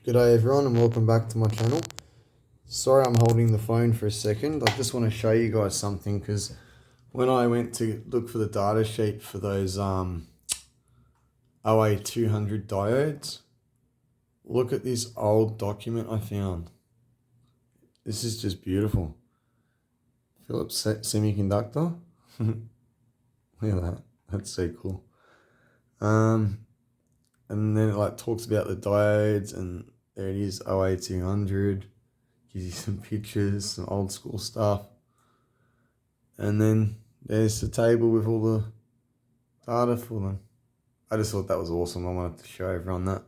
G'day everyone and welcome back to my channel. Sorry I'm holding the phone for a second. I just want to show you guys something because when I went to look for the data sheet for those OA200 diodes, look at this old document I found. This is just beautiful. Philips semiconductor. Look at that. That's so cool. And then it like talks about the diodes, and there it is, OA200. Gives you some pictures, some old school stuff. And then there's the table with all the data for them. I just thought that was awesome. I wanted to show everyone that.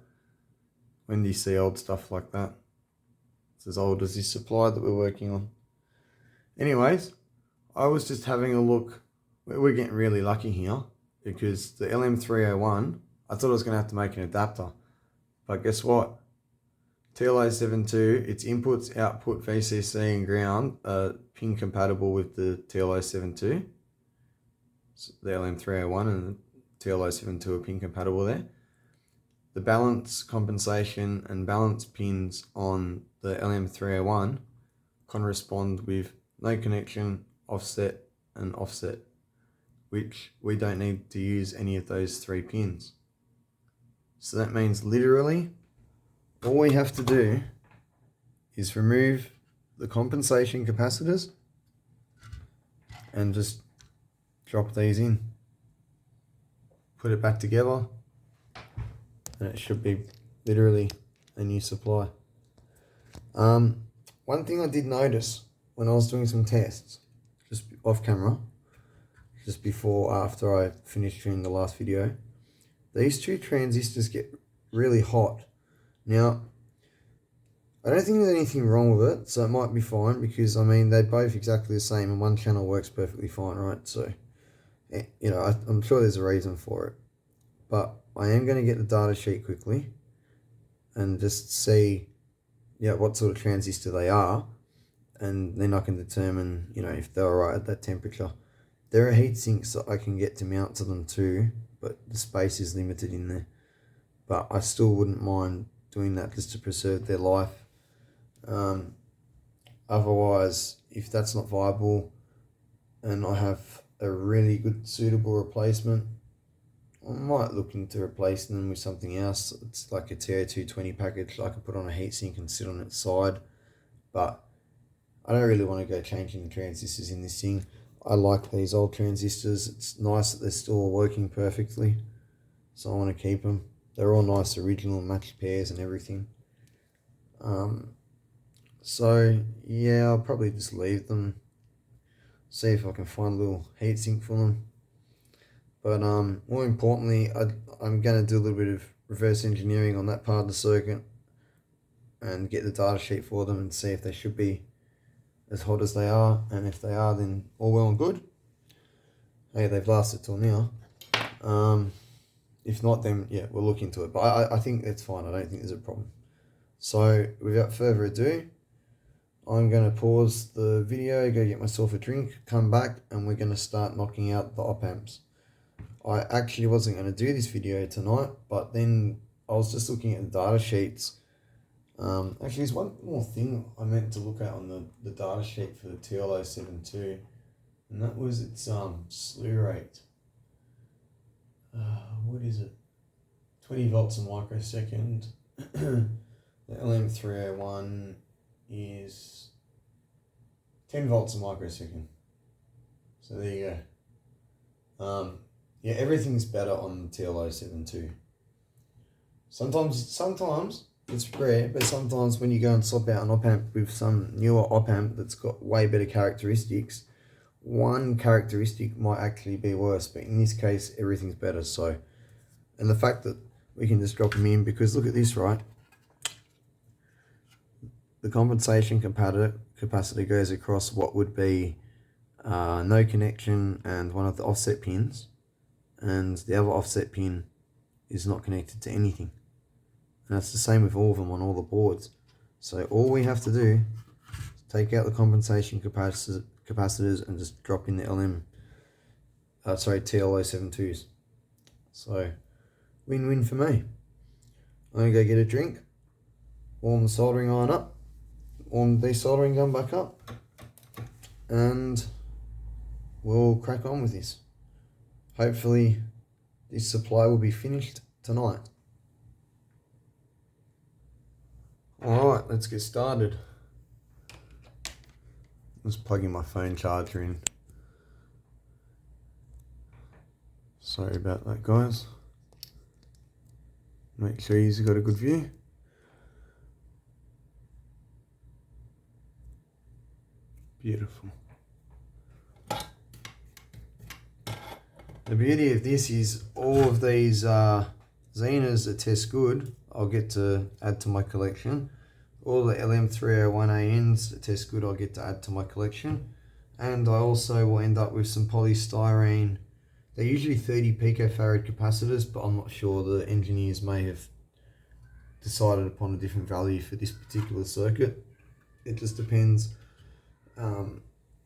When do you see old stuff like that? It's as old as this supply that we're working on. Anyways, I was just having a look. We're getting really lucky here because the LM301, I thought I was going to have to make an adapter. But guess what? TL072, its inputs, output, VCC and ground are pin compatible with the TL072. So the LM301 and the TL072 are pin compatible there. The balance, compensation and balance pins on the LM301 correspond with no connection, offset and offset, which we don't need to use any of those three pins. So that means literally all we have to do is remove the compensation capacitors and just drop these in. Put it back together and it should be literally a new supply. One thing I did notice when I was doing some tests, just off camera, just after I finished shooting the last video, these two transistors get really hot. Now, I don't think there's anything wrong with it, so it might be fine because, I mean, they're both exactly the same and one channel works perfectly fine, right? So, you know, I'm sure there's a reason for it. But I am going to get the data sheet quickly and just see, what sort of transistor they are, and then I can determine, if they're alright at that temperature. There are heat sinks that I can get to mount to them too, but the space is limited in there. But I still wouldn't mind doing that just to preserve their life. Otherwise, if that's not viable and I have a really good suitable replacement, I might look into replacing them with something else. It's like a TO220 package I can put on a heatsink and sit on its side. But I don't really want to go changing the transistors in this thing. I like these old transistors. It's nice that they're still working perfectly, so I want to keep them. They're all nice original matched pairs and everything. So yeah, I'll probably just leave them. See if I can find a little heatsink for them. But more importantly, I'm going to do a little bit of reverse engineering on that part of the circuit and get the data sheet for them and see if they should be as hot as they are. And if they are, then all well and good. Hey, they've lasted till now. If not, then yeah, we'll look into it. But I think it's fine. I don't think there's a problem. So without further ado, I'm going to pause the video, go get myself a drink, come back, and we're going to start knocking out the op-amps. I actually wasn't going to do this video tonight, but then I was just looking at the data sheets. Actually, there's one more thing I meant to look at on the data sheet for the TL072, and that was its slew rate. What is it? 20 volts a microsecond. The LM301 is 10 volts a microsecond. So there you go. Yeah, everything's better on the TL072. Sometimes it's rare, but sometimes when you go and swap out an op-amp with some newer op-amp that's got way better characteristics, one characteristic might actually be worse, but in this case, everything's better. So, and the fact that we can just drop them in, because look at this, right? The compensation capacitor goes across what would be no connection and one of the offset pins, and the other offset pin is not connected to anything. And that's the same with all of them on all the boards. So all we have to do is take out the compensation capacitors and just drop in the TL072s. So win-win for me. I'm gonna go get a drink warm the soldering iron up, warm the desoldering gun back up, and we'll crack on with this. Hopefully this supply will be finished tonight. Alright, let's get started. Just plugging my phone charger in. Sorry about that, guys. Make sure you've got a good view. Beautiful. The beauty of this is all of these Zenas that test good, I'll get to add to my collection. All the LM301ANs that test good, I'll get to add to my collection. And I also will end up with some polystyrene. They're usually 30 picofarad capacitors, but I'm not sure. The engineers may have decided upon a different value for this particular circuit. It just depends.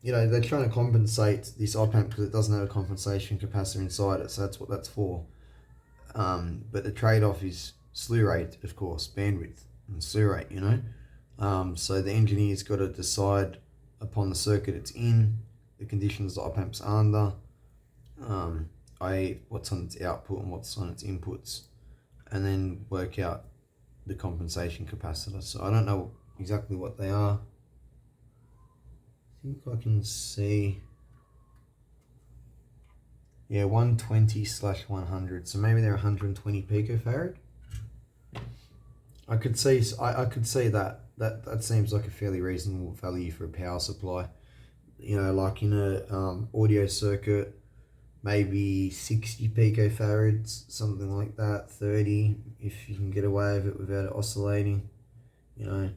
You know, they're trying to compensate this opamp because it doesn't have a compensation capacitor inside it, so that's what that's for. But the trade-off is slew rate, of course, bandwidth and slew rate, you know. So the engineer's got to decide upon the circuit it's in, the conditions the opamp's under, what's on its output and what's on its inputs, and then work out the compensation capacitor. So I don't know exactly what they are. I think I can see, yeah, 120/100. So maybe they're 120 picofarad. I could see that seems like a fairly reasonable value for a power supply. You know, like in a audio circuit, maybe 60 picofarads, something like that, 30 if you can get away with it without it oscillating. You know,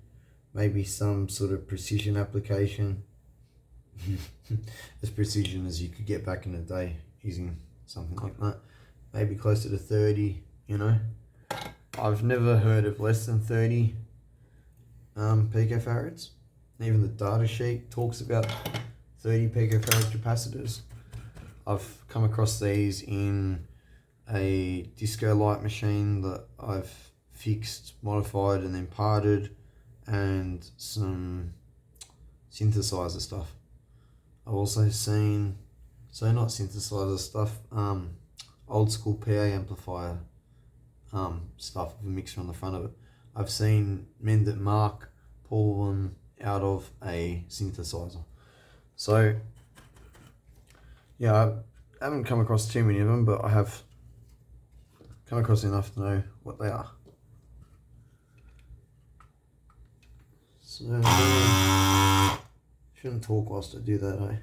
maybe some sort of precision application. As precision as you could get back in the day using something like that. Maybe closer to 30, you know. I've never heard of less than 30 picofarads. Even the data sheet talks about 30 picofarad capacitors. I've come across these in a disco light machine that I've fixed, modified and then parted, and some synthesizer stuff. I've also seen, so not synthesizer stuff, old school PA amplifier stuff with a mixer on the front of it. I've seen men that mark pull them out of a synthesizer. So yeah, I haven't come across too many of them, but I have come across enough to know what they are. So shouldn't talk whilst I do that, eh?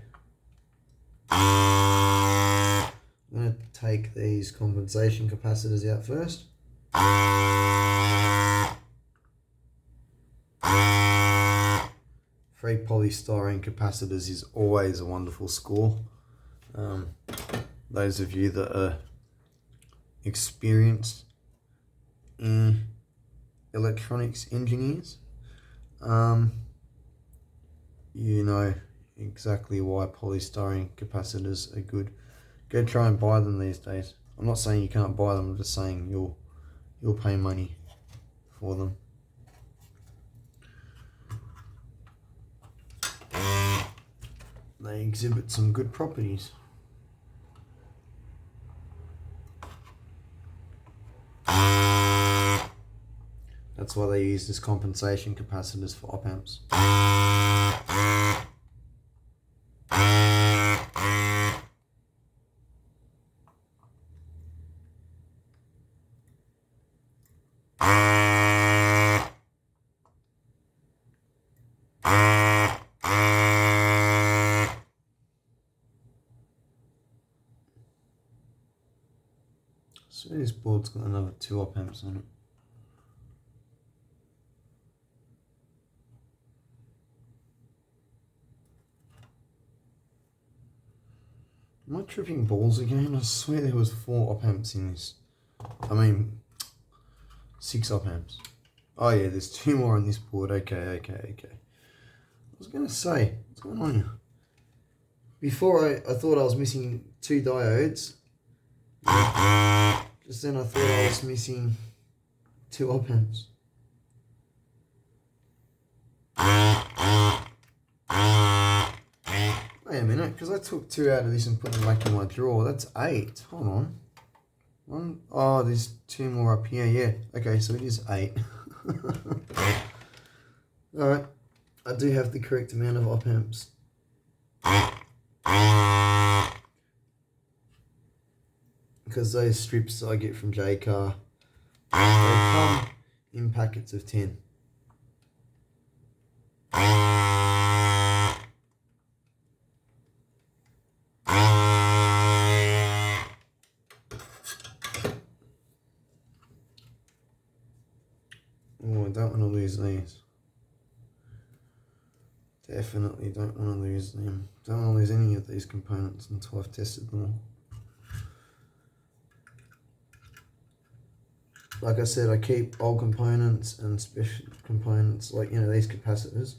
I'm going to take these compensation capacitors out first. Free polystyrene capacitors is always a wonderful score. Those of you that are experienced electronics engineers, you know exactly why polystyrene capacitors are good. Go try and buy them these days. I'm not saying you can't buy them, I'm just saying you'll pay money for them. They exhibit some good properties. That's why they use this compensation capacitors for op-amps. So this board's got another 2 op-amps on it. Am I tripping balls again? I swear there was 4 op-amps in this. I mean, 6 op-amps. Oh yeah, there's 2 more on this board. Okay. I was going to say, what's going on here? Before I thought I was missing 2 diodes. Just then I thought I was missing 2 op-amps. minute, because I took 2 out of this and put them back in my drawer. That's 8. Hold on. One. Oh, there's 2 more up here. Yeah. Okay, so it is 8. Alright. I do have the correct amount of op amps. Because those strips I get from J-Car, they come in packets of 10. Oh, I don't want to lose these. Definitely don't want to lose them. Don't want to lose any of these components until I've tested them all. Like I said, I keep old components and special components, like, you know, these capacitors.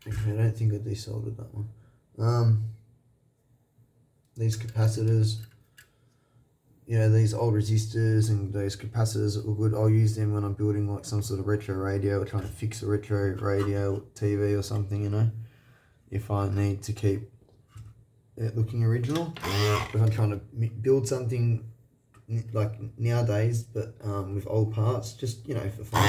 Okay, I don't think I desoldered that one. These capacitors, you know, these old resistors and those capacitors that were good, I'll use them when I'm building like some sort of retro radio or trying to fix a retro radio TV or something, you know, if I need to keep it looking original. If I'm trying to build something like nowadays, but with old parts, just, you know, for fun.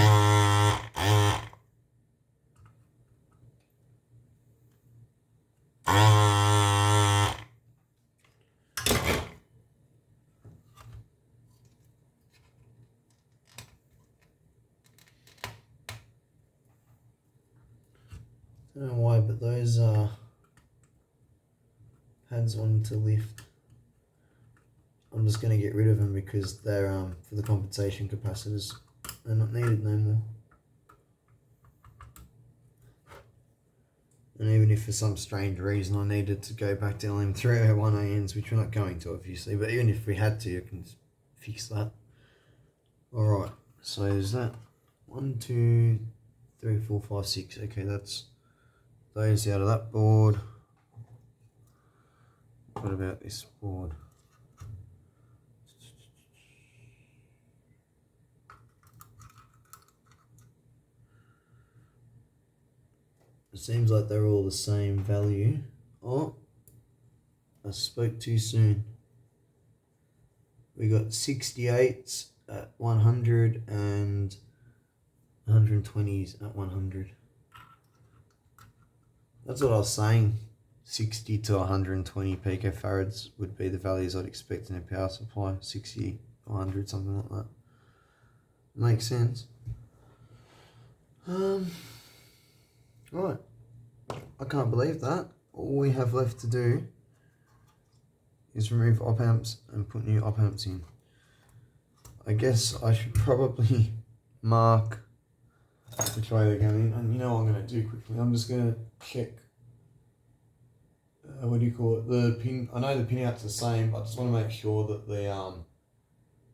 I don't know why, but those pads wanted to lift. I'm just going to get rid of them because they're for the compensation capacitors. They're not needed no more. And even if for some strange reason I needed to go back to LM301 ANs, which we're not going to obviously, but even if we had to, you can fix that. Alright, so is that 1, 2, 3, 4, 5, 6. Okay, that's those out of that board. What about this board? It seems like they're all the same value. Oh, I spoke too soon. We got 68s at 100 and 120s at 100. That's what I was saying. 60 to 120 picofarads would be the values I'd expect in a power supply. 60, 100, something like that. Makes sense. Right. I can't believe that. All we have left to do is remove op amps and put new op amps in. I guess I should probably mark which way they're going in. And you know what I'm going to do quickly? I'm just going to check, what do you call it? The pin. I know the pinout's the same, but I just want to make sure that the,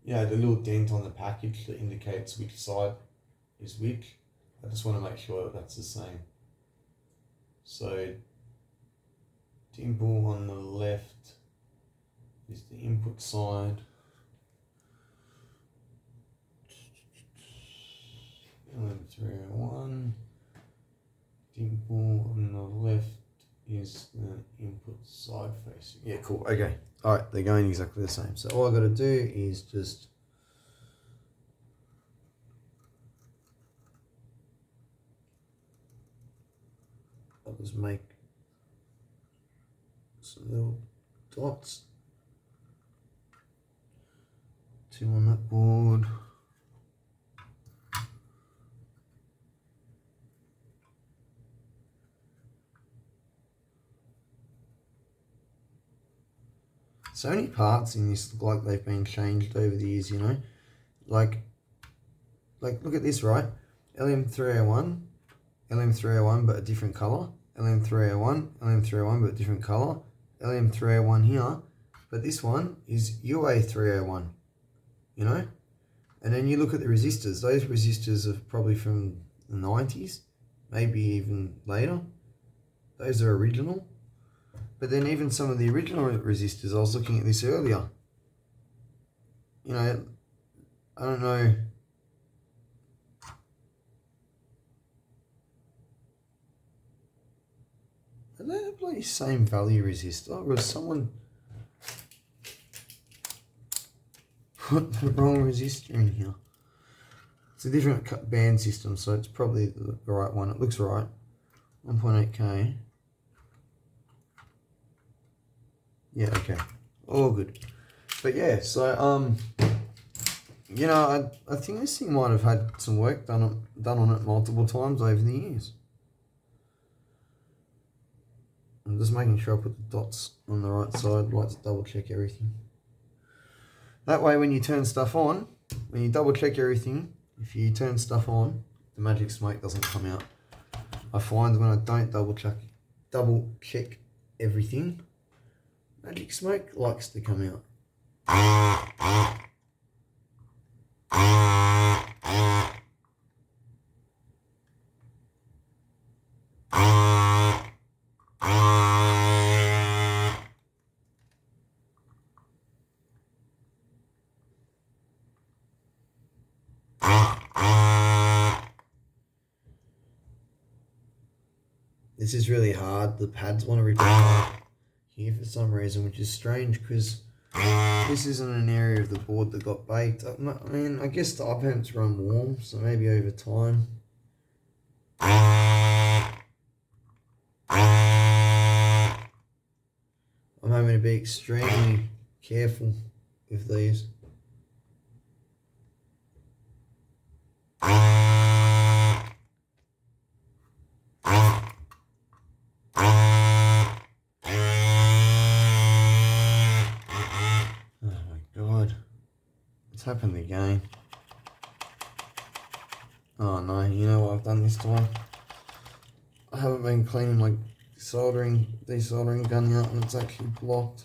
yeah, the little dent on the package that indicates which side is which. I just want to make sure that that's the same. So, dimple on the left is the input side. LM301. Dimple on the left is the input side facing. Yeah, cool. Okay. Alright, they're going exactly the same. So all I've got to do is just I'll just make some little dots. 2 on that board. So many parts in this look like they've been changed over the years, you know. Like look at this, right? LM301, LM301 but a different colour. LM301, LM301 but a different colour. LM301 here, but this one is UA301, you know. And then you look at the resistors. Those resistors are probably from the 90s, maybe even later. Those are original. But then even some of the original resistors, I was looking at this earlier. You know, I don't know. bloody same value resistor, or has someone put the wrong resistor in here? It's a different band system, so it's probably the right one. It looks right. 1.8K. Yeah, okay. All good. But yeah, so you know, I think this thing might have had some work done on it multiple times over the years. I'm just making sure I put the dots on the right side. I'd like to double check everything. That way when you turn stuff on, when you double check everything, if you turn stuff on, the magic smoke doesn't come out. I find when I don't double check everything, magic smoke likes to come out. This is really hard. The pads want to rip apart here for some reason, which is strange because this isn't an area of the board that got baked. I mean, I guess the op amps run warm, so maybe over time. I'm having to be extremely careful with these. It's happened again. Oh no, you know what I've done this time? I haven't been cleaning my desoldering gun out and it's actually blocked.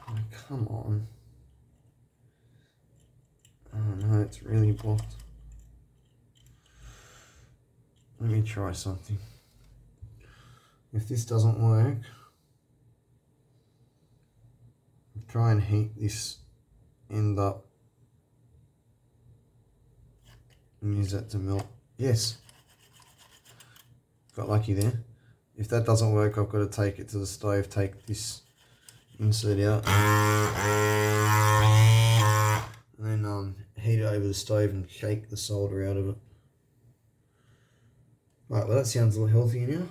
Oh, come on. Oh no, it's really blocked. Let me try something. If this doesn't work, I'll try and heat this end up and use that to melt. Yes, got lucky there. If that doesn't work, I've got to take it to the stove, take this insert out, and then heat it over the stove and shake the solder out of it. Right, well that sounds a little healthier now.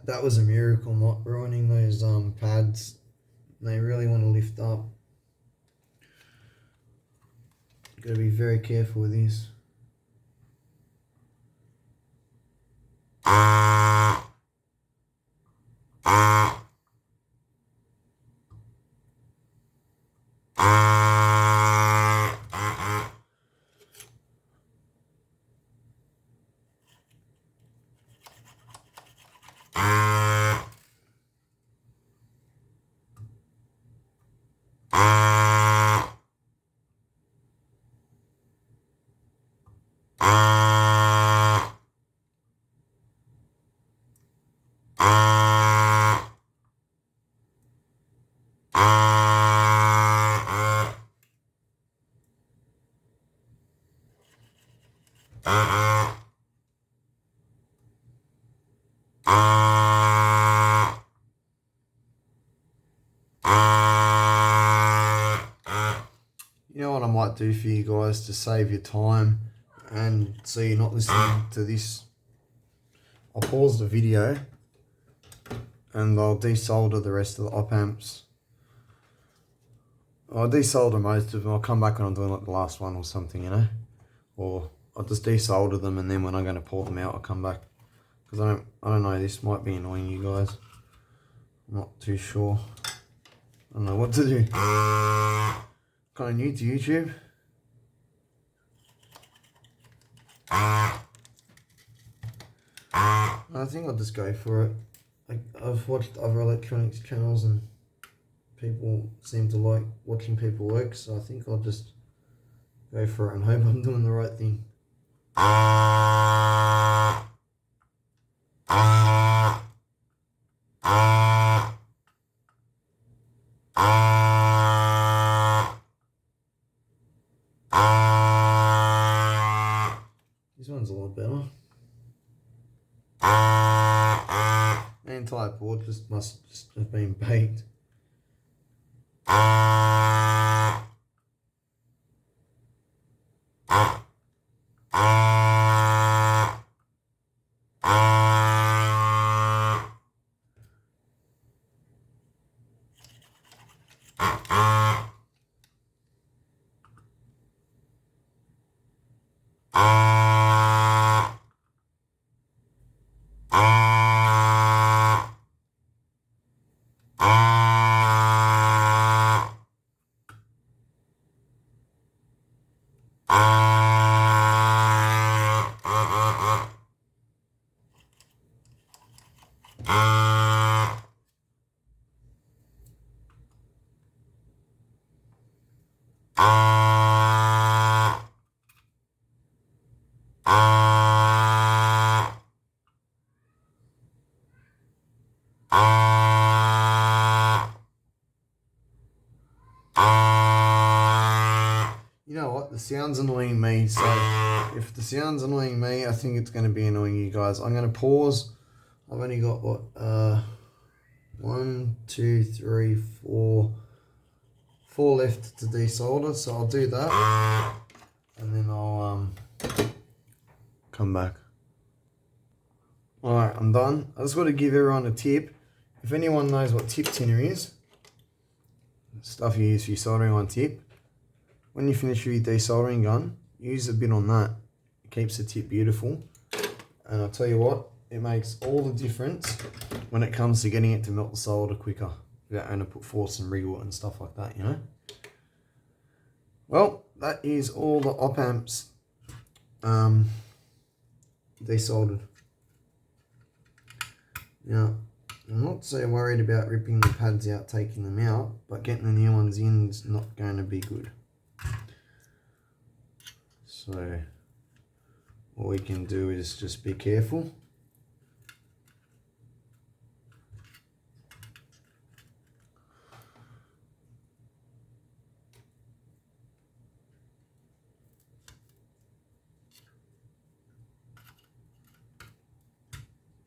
That was a miracle, not ruining those pads. They really want to lift up. Got to be very careful with this. You know what I might do for you guys to save your time and so you're not listening to this? I'll pause the video and I'll desolder the rest of the op amps. I'll desolder most of them. I'll come back when I'm doing like the last one or something, you know? Or I'll just desolder them and then when I'm going to pull them out I'll come back. Because I don't know, this might be annoying you guys. I'm not too sure. I don't know what to do. Kind of new to YouTube. I think I'll just go for it. I've watched other electronics channels and people seem to like watching people work, so I think I'll just go for it and hope I'm doing the right thing. This one's a lot better. The entire board must just have been baked. You know what, the sound's annoying me, so if the sound's annoying me, I think it's going to be annoying you guys. I'm going to pause. I've only got, what, 1, 2, 3, 4 left to desolder, so I'll do that, and then I'll come back. Alright, I'm done. I just want to give everyone a tip. If anyone knows what tip tinner is, stuff you use for your soldering on tip, when you finish your desoldering gun, use a bit on that. It keeps the tip beautiful. And I'll tell you what, it makes all the difference when it comes to getting it to melt the solder quicker without having to put force and wriggle and stuff like that, you know. Well, that is all the op amps desoldered. Now, I'm not so worried about ripping the pads out, taking them out, but getting the new ones in is not going to be good. So all we can do is just be careful.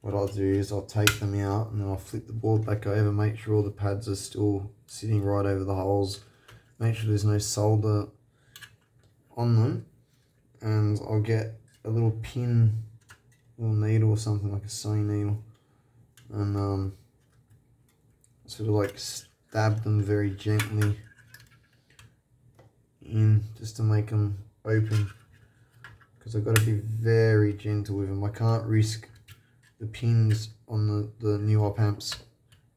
What I'll do is I'll take them out and then I'll flip the board back over, make sure all the pads are still sitting right over the holes, make sure there's no solder on them, and I'll get a little pin or needle or something like a sewing needle and sort of like stab them very gently in just to make them open, because I've got to be very gentle with them. I can't risk the pins on the new op amps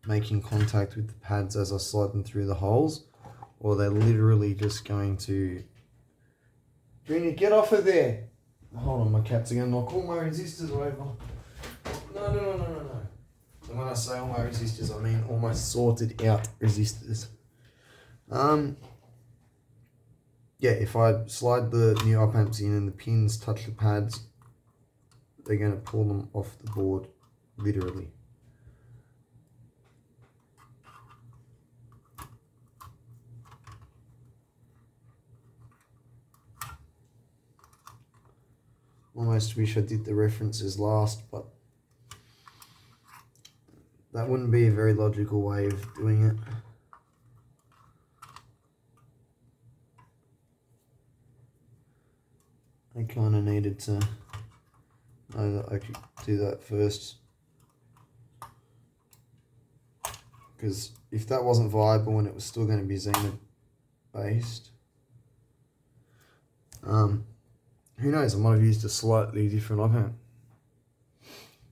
making contact with the pads as I slide them through the holes, or they're literally just going to... Junior, get off of there! Hold on, my cat's again. I'll call my resistors over. No. And when I say all my resistors, I mean all my sorted out resistors. Yeah, if I slide the new op amps in and the pins touch the pads, they're going to pull them off the board, literally. Almost wish I did the references last, but that wouldn't be a very logical way of doing it. I kind of needed to know that I could do that first, because if that wasn't viable and it was still going to be Xena based, who knows, I might have used a slightly different op amp.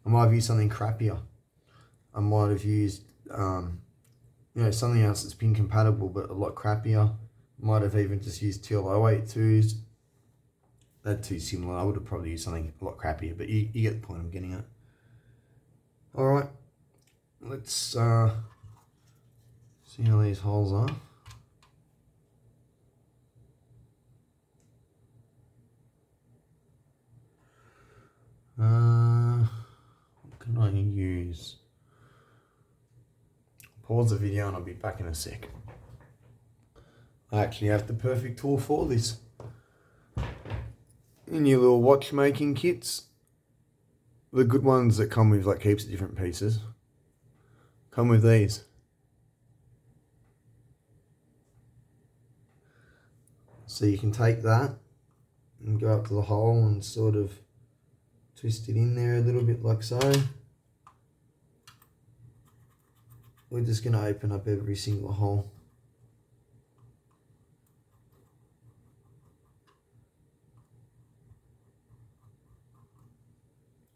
I might have used something crappier. I might have used something else that's pin compatible but a lot crappier. Might have even just used TL082s. They're too similar. I would have probably used something a lot crappier, but you get the point I'm getting at. Alright, let's see how these holes are. What can I use? Pause the video and I'll be back in a sec. I actually have the perfect tool for this. In your little watchmaking kits, the good ones that come with like heaps of different pieces, come with these. So you can take that and go up to the hole and sort of twist it in there a little bit like so. We're just going to open up every single hole.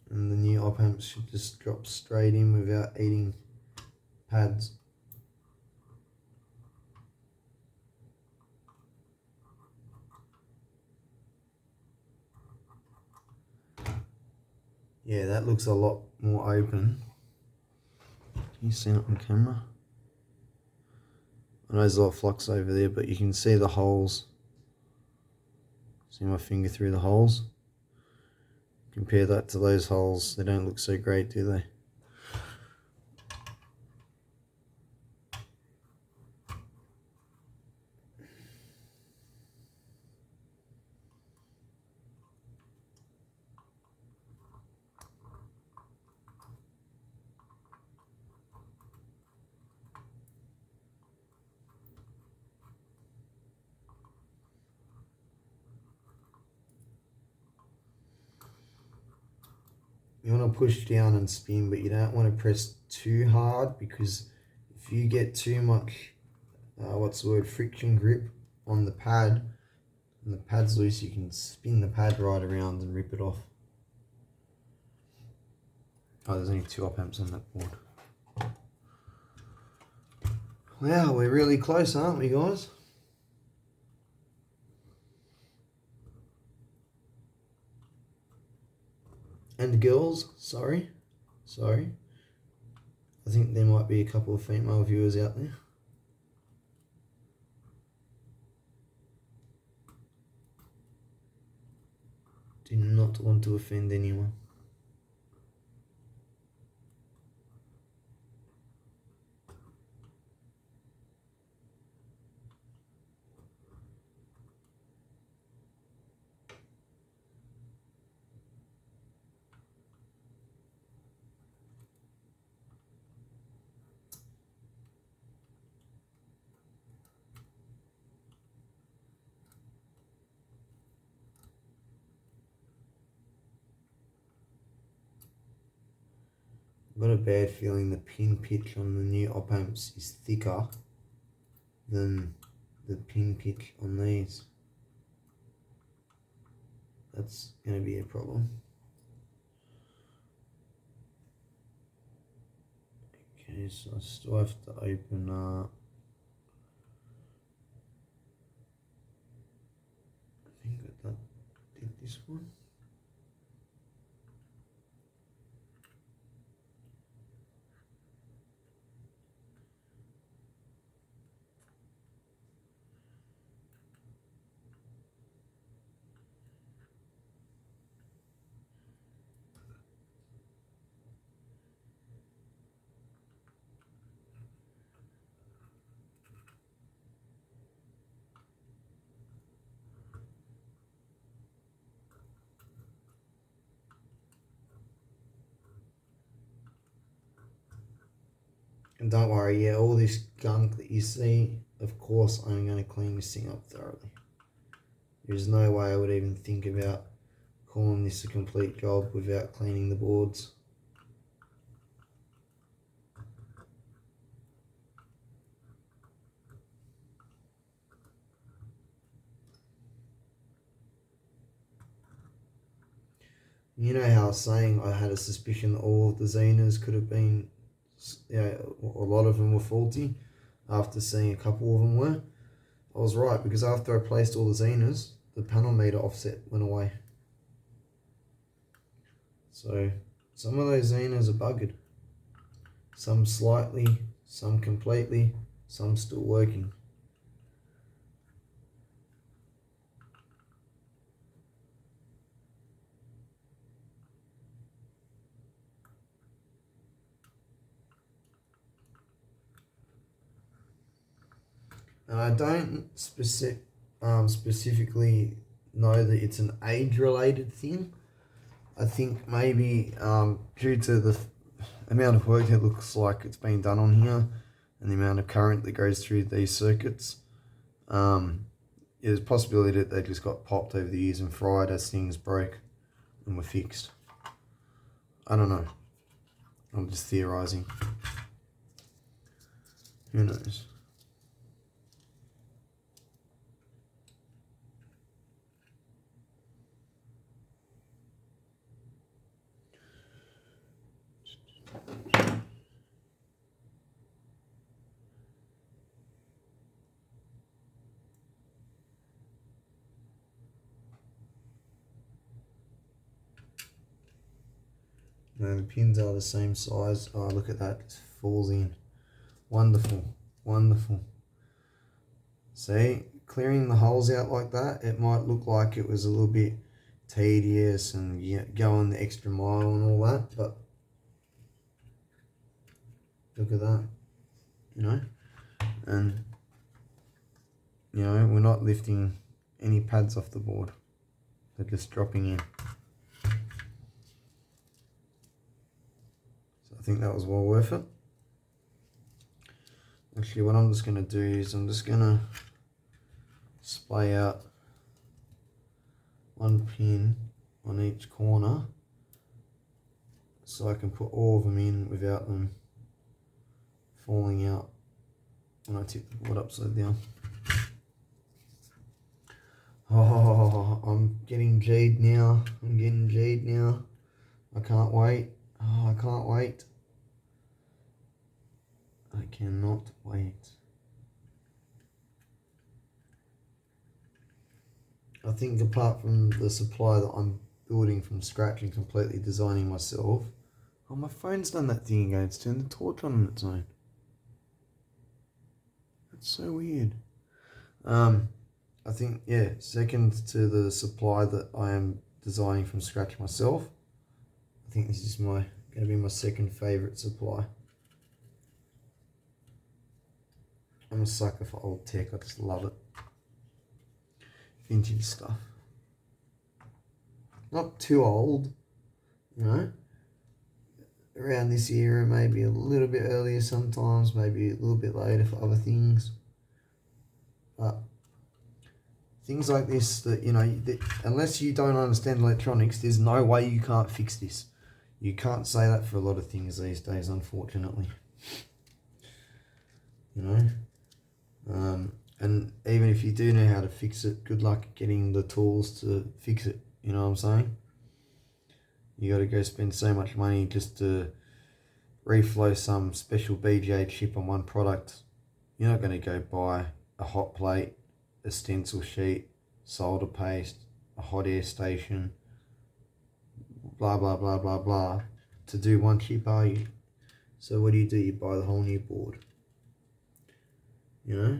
And the new opamp should just drop straight in without eating pads. Yeah, that looks a lot more open. Can you see it on camera? I know there's a lot of flux over there, but you can see the holes. See my finger through the holes? Compare that to those holes, they don't look so great, do they? You want to push down and spin, but you don't want to press too hard, because if you get too much, friction grip on the pad, and the pad's loose, you can spin the pad right around and rip it off. Oh, there's only 2 op amps on that board. Wow, we're really close, aren't we, guys? And girls, sorry. I think there might be a couple of female viewers out there. Do not want to offend anyone. I've got a bad feeling the pin pitch on the new op amps is thicker than the pin pitch on these. That's going to be a problem. Okay, so I still have to open up. I think that did this one. And don't worry, yeah, all this gunk that you see, of course I'm going to clean this thing up thoroughly. There's no way I would even think about calling this a complete job without cleaning the boards. You know how I was saying I had a suspicion that all of the Xenas could have been, a lot of them were faulty after seeing a couple of them were. I was right, because after I placed all the Xenas, the panel meter offset went away. So some of those Xenas are buggered. Some slightly, some completely, some still working. And I don't specifically know that it's an age-related thing. I think maybe due to the amount of work that looks like it's been done on here and the amount of current that goes through these circuits, there's a possibility that they just got popped over the years and fried as things broke and were fixed. I don't know. I'm just theorizing. Who knows? No, the pins are the same size. Oh, look at that. It falls in. Wonderful. Wonderful. See, clearing the holes out like that, it might look like it was a little bit tedious and going the extra mile and all that, but look at that, you know, and, you know, we're not lifting any pads off the board. They're just dropping in. So I think that was well worth it. Actually, what I'm just going to do is I'm just going to splay out one pin on each corner so I can put all of them in without them falling out when I tip the board upside down. Oh, I'm getting G'd now. I'm getting G'd now. I can't wait. Oh, I can't wait. I cannot wait. I think apart from the supply that I'm building from scratch and completely designing myself. Oh, my phone's done that thing again. It's turned the torch on its own. That's so weird. I think, yeah, second to the supply that I am designing from scratch myself, I think this is going to be my second favourite supply. I'm a sucker for old tech. I just love it. Vintage stuff. Not too old, you know. Around this era, maybe a little bit earlier sometimes, maybe a little bit later for other things. But things like this that, you know, unless you don't understand electronics, there's no way you can't fix this. You can't say that for a lot of things these days, unfortunately. You know? And even if you do know how to fix it, good luck getting the tools to fix it. You know what I'm saying? You got to go spend so much money just to reflow some special BGA chip on one product. You're not going to go buy a hot plate, a stencil sheet, solder paste, a hot air station, blah, blah, blah, blah, blah, to do one chip, are you? So what do? You buy the whole new board. You know?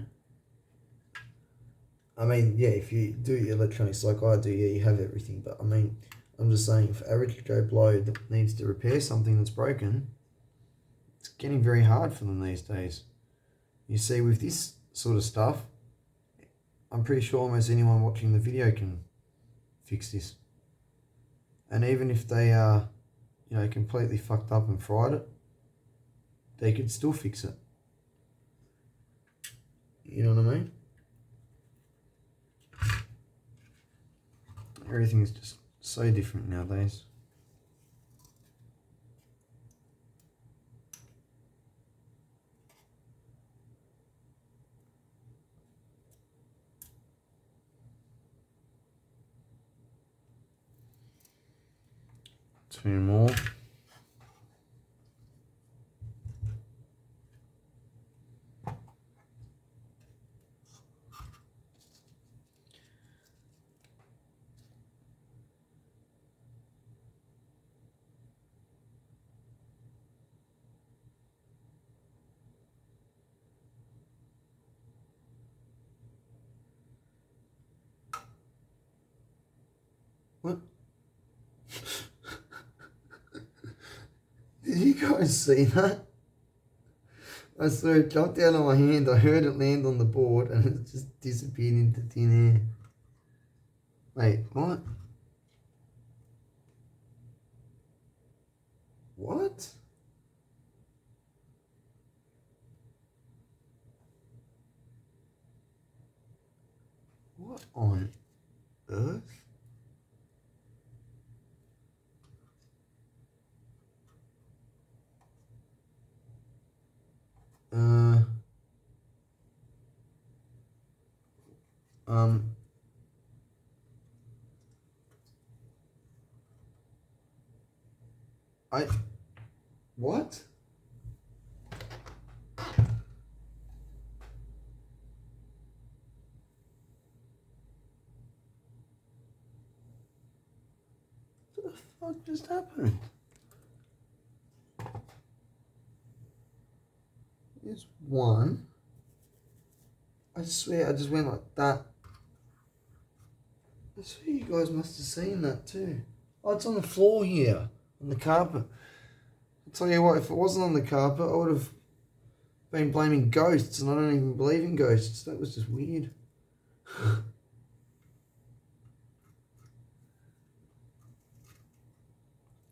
I mean, yeah, if you do your electronics like I do, yeah, you have everything. But I mean, I'm just saying, for average Joe Blow that needs to repair something that's broken, it's getting very hard for them these days. You see, with this sort of stuff, I'm pretty sure almost anyone watching the video can fix this. And even if they are, you know, completely fucked up and fried it, they could still fix it. You know what I mean? Everything's just so different nowadays. Two more. What? Did you guys see that? I saw it jumped out of my hand, I heard it land on the board, and it just disappeared into thin air. Wait, what? What? What on earth? What? What the fuck just happened? Here's one. I swear I just went like that. I swear you guys must have seen that too. Oh, it's on the floor here, on the carpet. I'll tell you what, if it wasn't on the carpet, I would have been blaming ghosts, and I don't even believe in ghosts. That was just weird.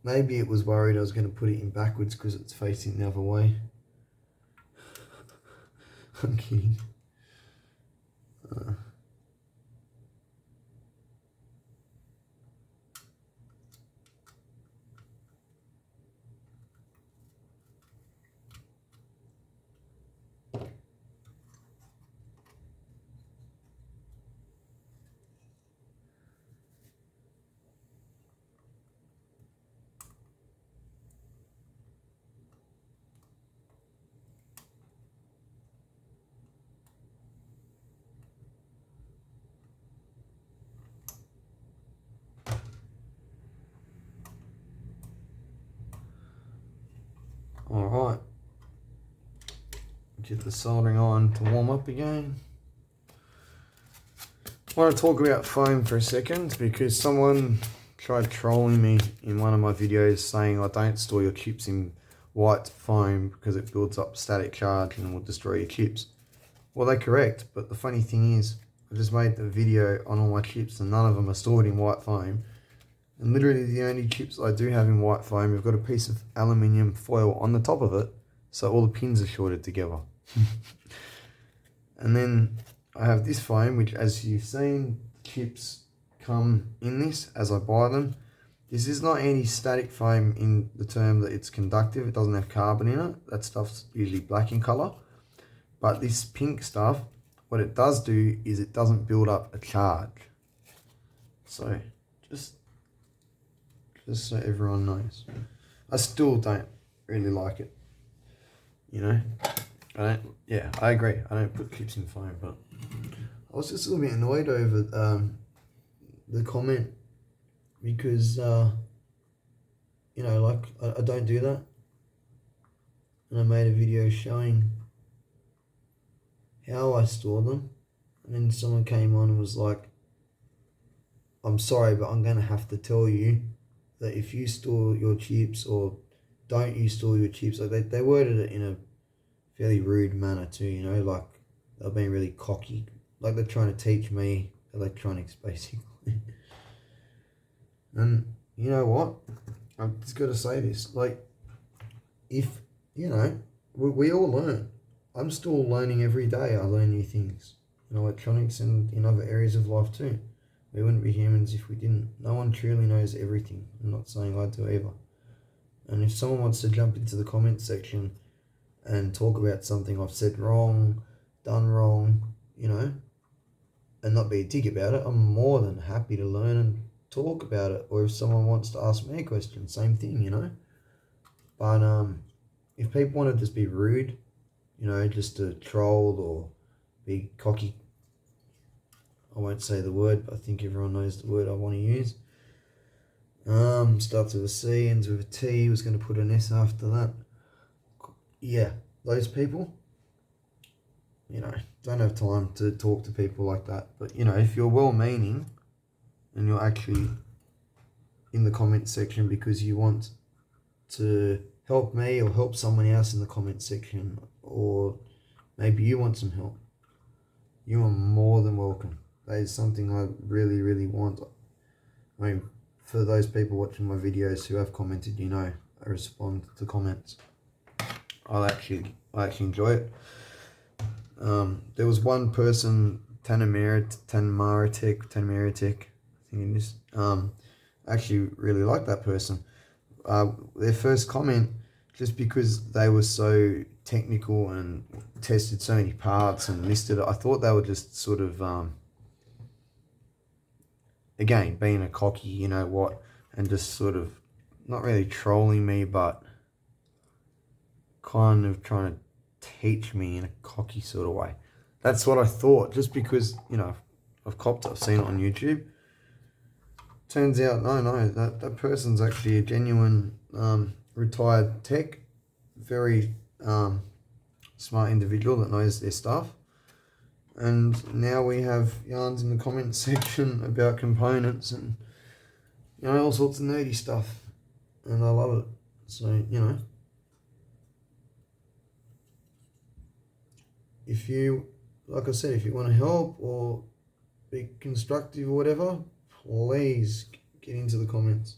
Maybe it was worried I was going to put it in backwards because it's facing the other way. I'm kidding. Alright. Get the soldering on to warm up again. I want to talk about foam for a second because someone tried trolling me in one of my videos saying, don't store your chips in white foam because it builds up static charge and will destroy your chips. Well, they're correct, but the funny thing is, I just made the video on all my chips and none of them are stored in white foam. And literally the only chips I do have in white foam, we've got a piece of aluminium foil on the top of it, so all the pins are shorted together. And then I have this foam, which as you've seen, chips come in this as I buy them. This is not anti-static foam in the term that it's conductive, it doesn't have carbon in it. That stuff's usually black in colour. But this pink stuff, what it does do is it doesn't build up a charge. So, just so everyone knows. I still don't really like it. You know? I agree. I don't put chips in foam, but I was just a little bit annoyed over the comment because, I don't do that. And I made a video showing how I store them. And then someone came on and was like, I'm sorry, but I'm going to have to tell you that if you store your chips or don't you store your chips, like they worded it in a fairly rude manner too, like they're being really cocky, like they're trying to teach me electronics basically. And you know what? I've just got to say this, if, we all learn. I'm still learning every day. I learn new things in electronics and in other areas of life too. We wouldn't be humans if we didn't. No one truly knows everything. I'm not saying I do either. And if someone wants to jump into the comment section and talk about something I've said wrong, done wrong, and not be a dick about it, I'm more than happy to learn and talk about it. Or if someone wants to ask me a question, same thing, But if people want to just be rude, just to troll or be cocky, I won't say the word, but I think everyone knows the word I want to use. Starts with a C, ends with a T, was going to put an S after that. Yeah, those people, don't have time to talk to people like that. But, if you're well-meaning and you're actually in the comment section because you want to help me or help someone else in the comment section, or maybe you want some help, you are more than welcome. That is something I really, really want. I mean, for those people watching my videos who have commented, you know, I respond to comments. I actually enjoy it. There was one person, Tanmaratek, I think it is. I actually really liked that person. Their first comment, just because they were so technical and tested so many parts and listed it, I thought they were just sort of, again, being a cocky, you know what, and just sort of not really trolling me, but kind of trying to teach me in a cocky sort of way. That's what I thought, just because, you know, I've copped it, I've seen it on YouTube. Turns out, no, that person's actually a genuine retired tech, very smart individual that knows their stuff. And now we have yarns in the comments section about components and, you know, all sorts of nerdy stuff. And I love it. So, you know, if you, like I said, if you want to help or be constructive or whatever, please get into the comments.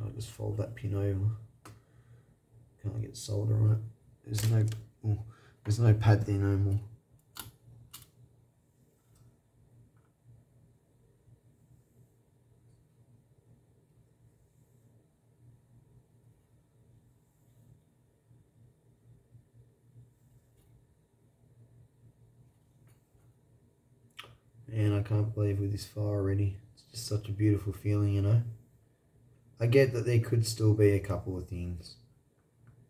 I'll just fold that pin over. Can't get solder on it. There's no pad there no more. And I can't believe we're this far already. It's just such a beautiful feeling, you know. I get that there could still be a couple of things,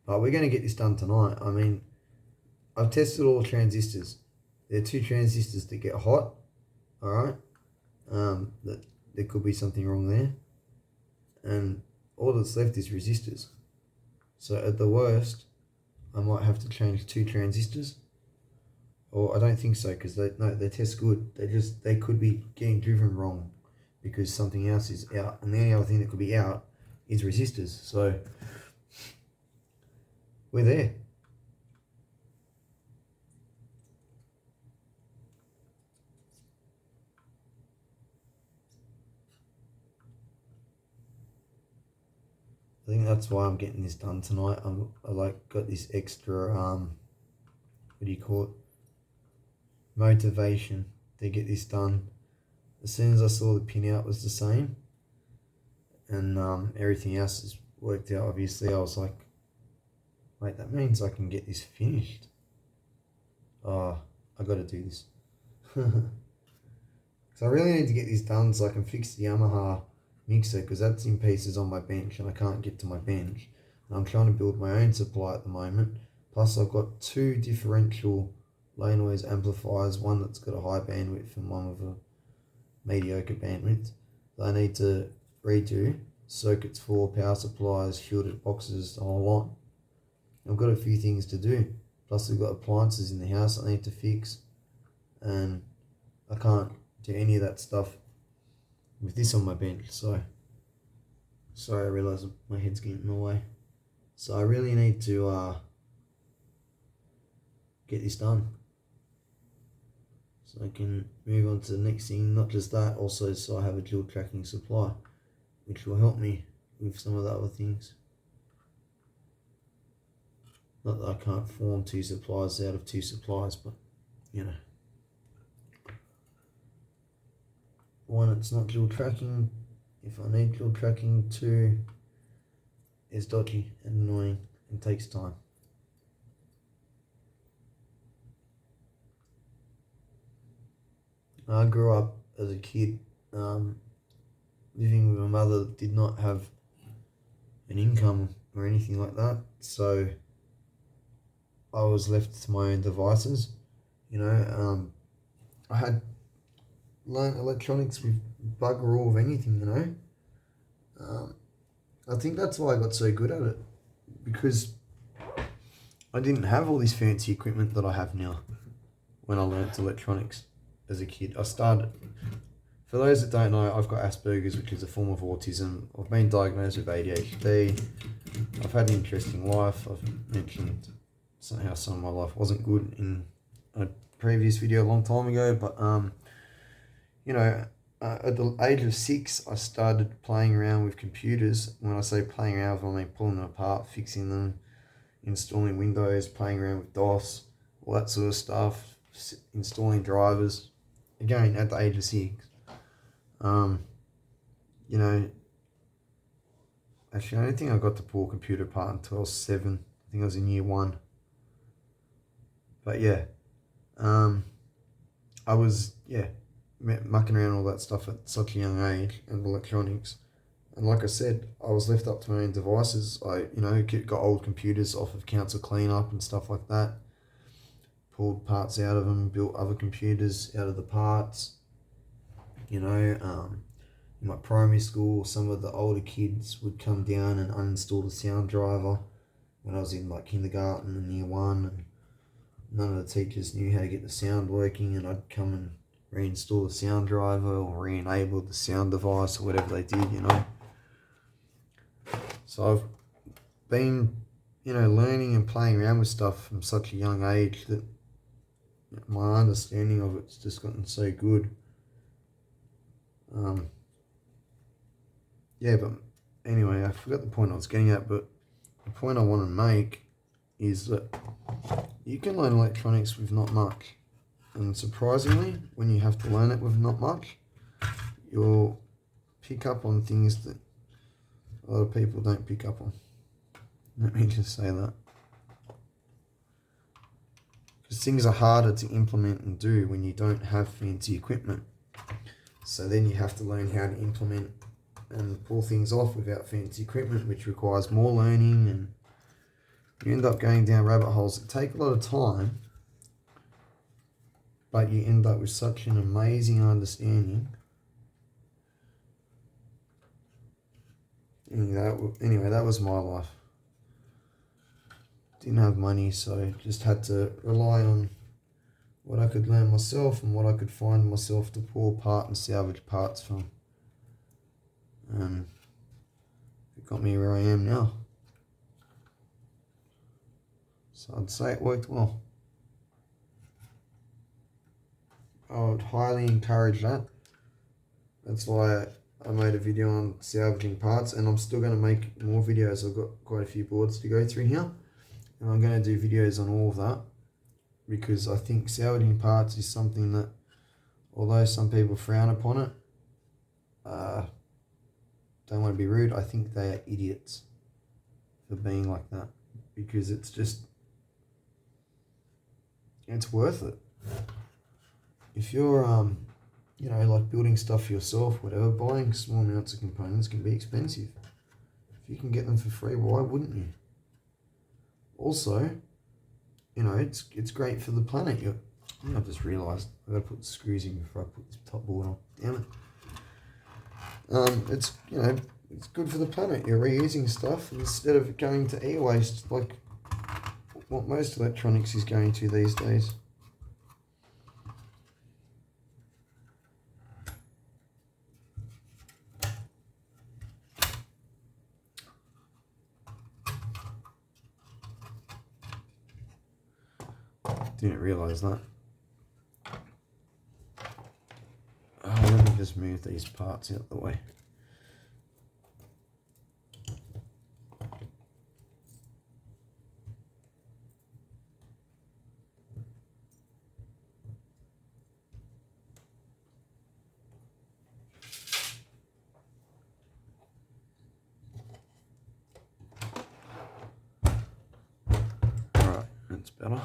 but we're going to get this done tonight. I mean, I've tested all the transistors. There are 2 transistors that get hot, alright? That there could be something wrong there. And all that's left is resistors. So at the worst, I might have to change 2 transistors. Or I don't think so, because they test good. They could be getting driven wrong because something else is out. And the only other thing that could be out is resistors. So we're there. I think that's why I'm getting this done tonight. I like got this extra what do you call it? Motivation to get this done. As soon as I saw the pinout was the same and everything else has worked out, obviously, I was like, wait, that means I can get this finished. Oh, I got to do this. So I really need to get this done so I can fix the Yamaha mixer, because that's in pieces on my bench and I can't get to my bench. And I'm trying to build my own supply at the moment. Plus I've got 2 differential low noise amplifiers, one that's got a high bandwidth and one with a mediocre bandwidth, that I need to redo. Circuits for power supplies, shielded boxes, the whole lot. I've got a few things to do. Plus I've got appliances in the house I need to fix, and I can't do any of that stuff with this on my bench. So sorry, I realise my head's getting in the way. So I really need to get this done so I can move on to the next thing. Not just that, also so I have a dual tracking supply, which will help me with some of the other things. Not that I can't form 2 supplies out of 2 supplies, but you know, one, it's not dual tracking. If I need dual tracking, 2, it's dodgy and annoying and takes time. I grew up as a kid living with my mother that did not have an income or anything like that, so I was left to my own devices. You know, I had learned electronics with bugger all of anything, you know. I think that's why I got so good at it, because I didn't have all this fancy equipment that I have now when I learnt electronics as a kid. I started For those that don't know, I've got Asperger's, which is a form of autism. I've been diagnosed with ADHD. I've had an interesting life. I've mentioned how some of my life wasn't good in a previous video a long time ago, but you know, at the age of 6, I started playing around with computers. When I say playing around with them, I mean pulling them apart, fixing them, installing Windows, playing around with DOS, all that sort of stuff, installing drivers. Again, at the age of 6. You know, actually, I don't think I got to pull a computer apart until I was 7. I think I was in year 1. But yeah, I was, mucking around all that stuff at such a young age, and electronics. And like I said, I was left up to my own devices. I, got old computers off of council cleanup and stuff like that. Pulled parts out of them, built other computers out of the parts. In my primary school, some of the older kids would come down and uninstall the sound driver when I was in like kindergarten and year 1. And none of the teachers knew how to get the sound working, and I'd come and reinstall the sound driver or re-enable the sound device or whatever they did, So I've been, learning and playing around with stuff from such a young age that my understanding of it's just gotten so good. But anyway, I forgot the point I was getting at, but the point I want to make is that you can learn electronics with not much. And surprisingly, when you have to learn it with not much, you'll pick up on things that a lot of people don't pick up on. Let me just say that. Because things are harder to implement and do when you don't have fancy equipment. So then you have to learn how to implement and pull things off without fancy equipment, which requires more learning, and you end up going down rabbit holes that take a lot of time, but you end up with such an amazing understanding. Anyway, that was my life. Didn't have money, so just had to rely on what I could learn myself and what I could find myself to pull apart and salvage parts from. And it got me where I am now. So I'd say it worked well. I would highly encourage that. That's why I made a video on salvaging parts, and I'm still going to make more videos. I've got quite a few boards to go through here, and I'm going to do videos on all of that, because I think salvaging parts is something that, although some people frown upon it, don't want to be rude, I think they are idiots for being like that, because it's worth it. If you're like building stuff for yourself, whatever, buying small amounts of components can be expensive. If you can get them for free, why wouldn't you? Also, it's great for the planet. I've just realised I've got to put the screws in before I put this top board on. Damn it. It's good for the planet. You're reusing stuff instead of going to e-waste like what most electronics is going to these days. Didn't realise that. Let me just move these parts out the way. Alright, that's better.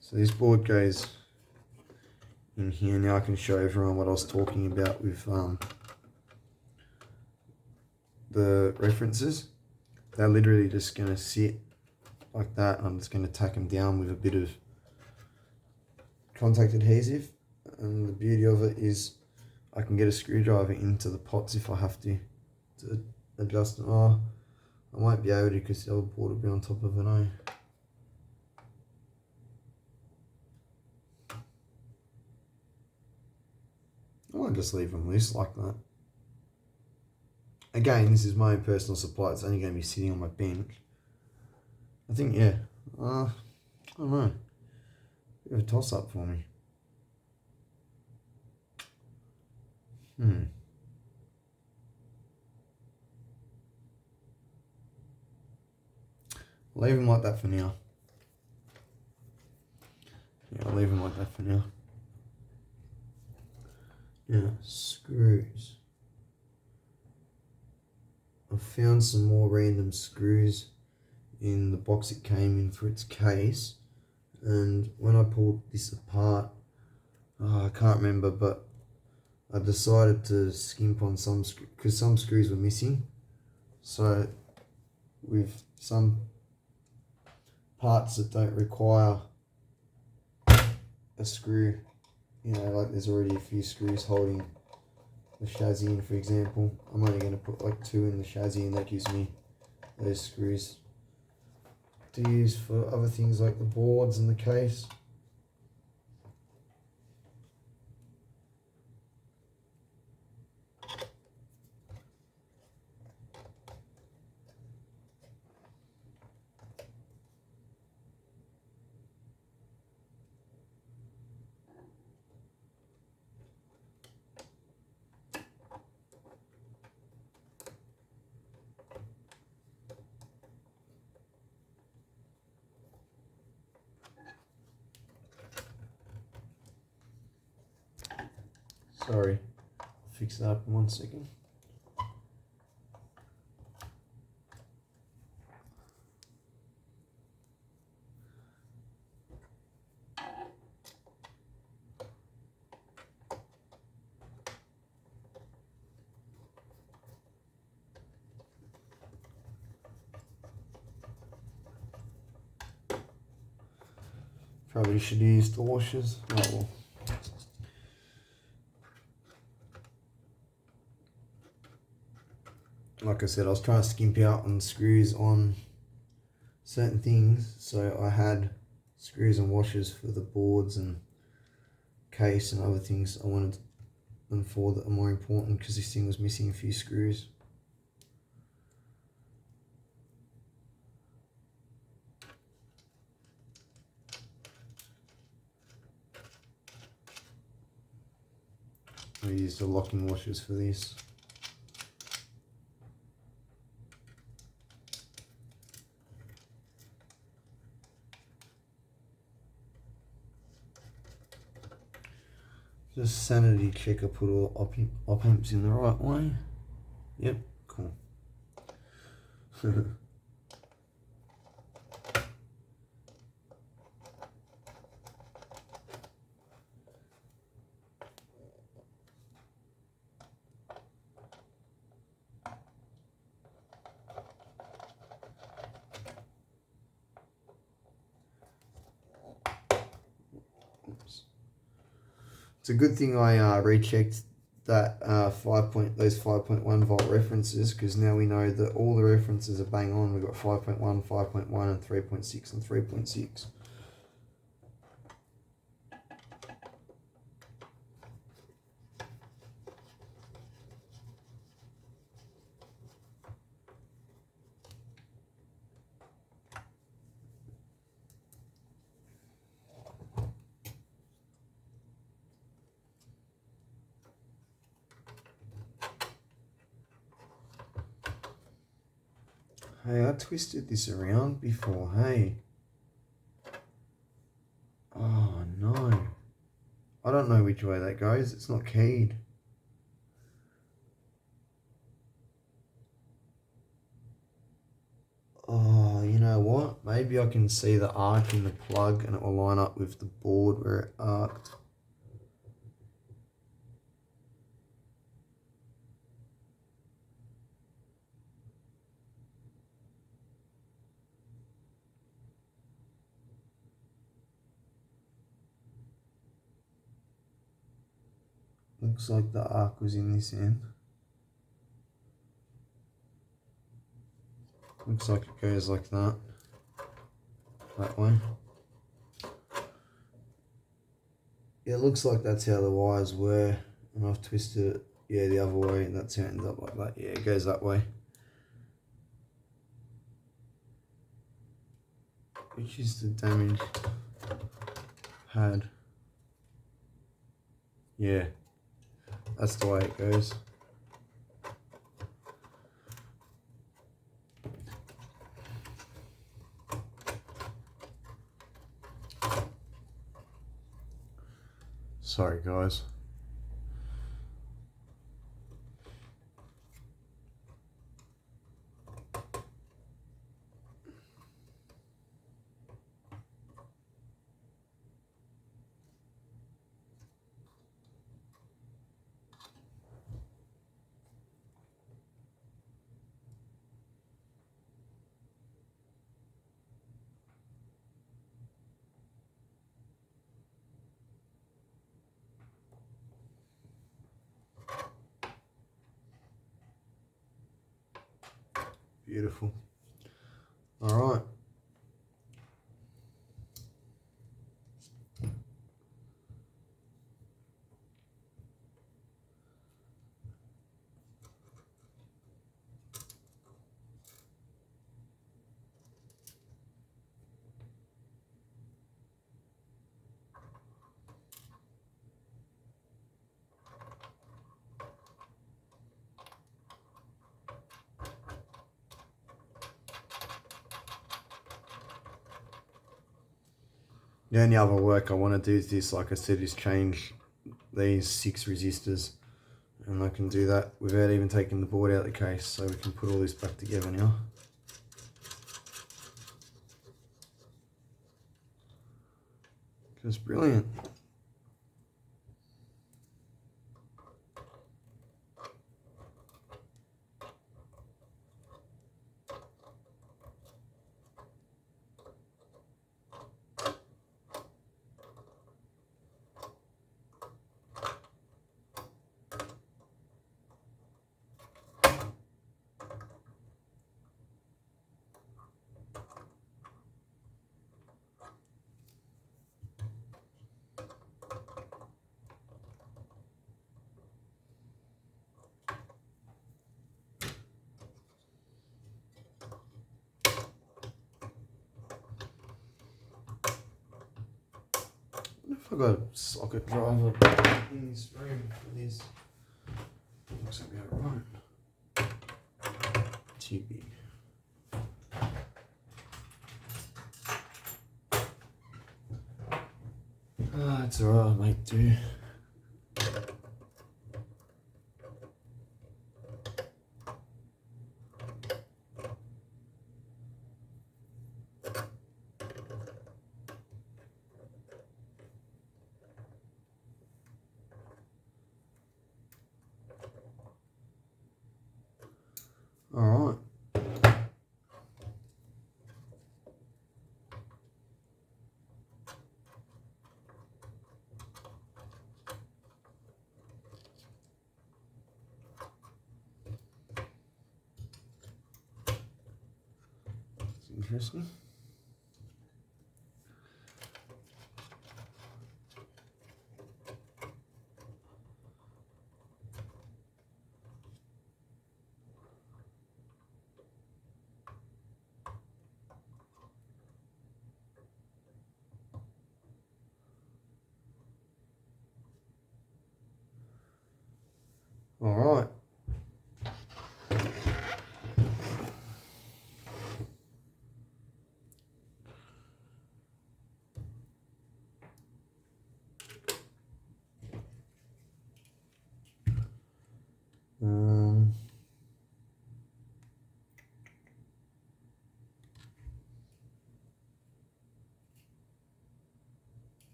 So this board goes in here. Now I can show everyone what I was talking about with the references. They're literally just going to sit like that. I'm just going to tack them down with a bit of contact adhesive, and the beauty of it is I can get a screwdriver into the pots if I have to adjust them. I won't be able to because the other board will be on top of it. I might just leave them loose like that. Again, this is my own personal supply. It's only going to be sitting on my bench. I think, yeah. I don't know. Bit of a toss-up for me. Leave them like that for now. Yeah, I'll leave them like that for now. Now, screws. I found some more random screws in the box it came in for its case, and when I pulled this apart, I can't remember, but I decided to skimp on some screws because some screws were missing. So with some parts that don't require a screw, you know, like there's already a few screws holding the chassis in, for example, I'm only going to put like 2 in the chassis, and that gives me those screws to use for other things like the boards and the case. Sorry, I'll fix that up in 1 second. Probably should use the washers. Oh well. Like I said, I was trying to skimp out on screws on certain things, so I had screws and washers for the boards and case and other things I wanted them for that are more important, because this thing was missing a few screws. I used the locking washers for this. Just sanity check I put all opamps in the right way. Yep, cool. Oops. It's a good thing I rechecked that those 5.1 volt references, because now we know that all the references are bang on. We've got 5.1, 5.1 and 3.6 and 3.6. Hey, I twisted this around before, hey. Oh no. I don't know which way that goes, it's not keyed. Oh, you know what? Maybe I can see the arc in the plug and it will line up with the board where it arced. Looks like the arc was in this end. Looks like it goes like that. That way. It looks like that's how the wires were And I've twisted it, yeah, the other way, and that's how it ends up like that. Yeah, it goes that way. Which is the damaged pad. Yeah, that's the way it goes. Sorry guys. Beautiful. All right. The only other work I want to do is this, like I said, is change these 6 resistors, and I can do that without even taking the board out of the case, so we can put all this back together now. It's brilliant. I've got a socket driver in this room for this. Looks about right. Too big. Ah, it's alright, mate, do. Alright. It's interesting. Alright. Um,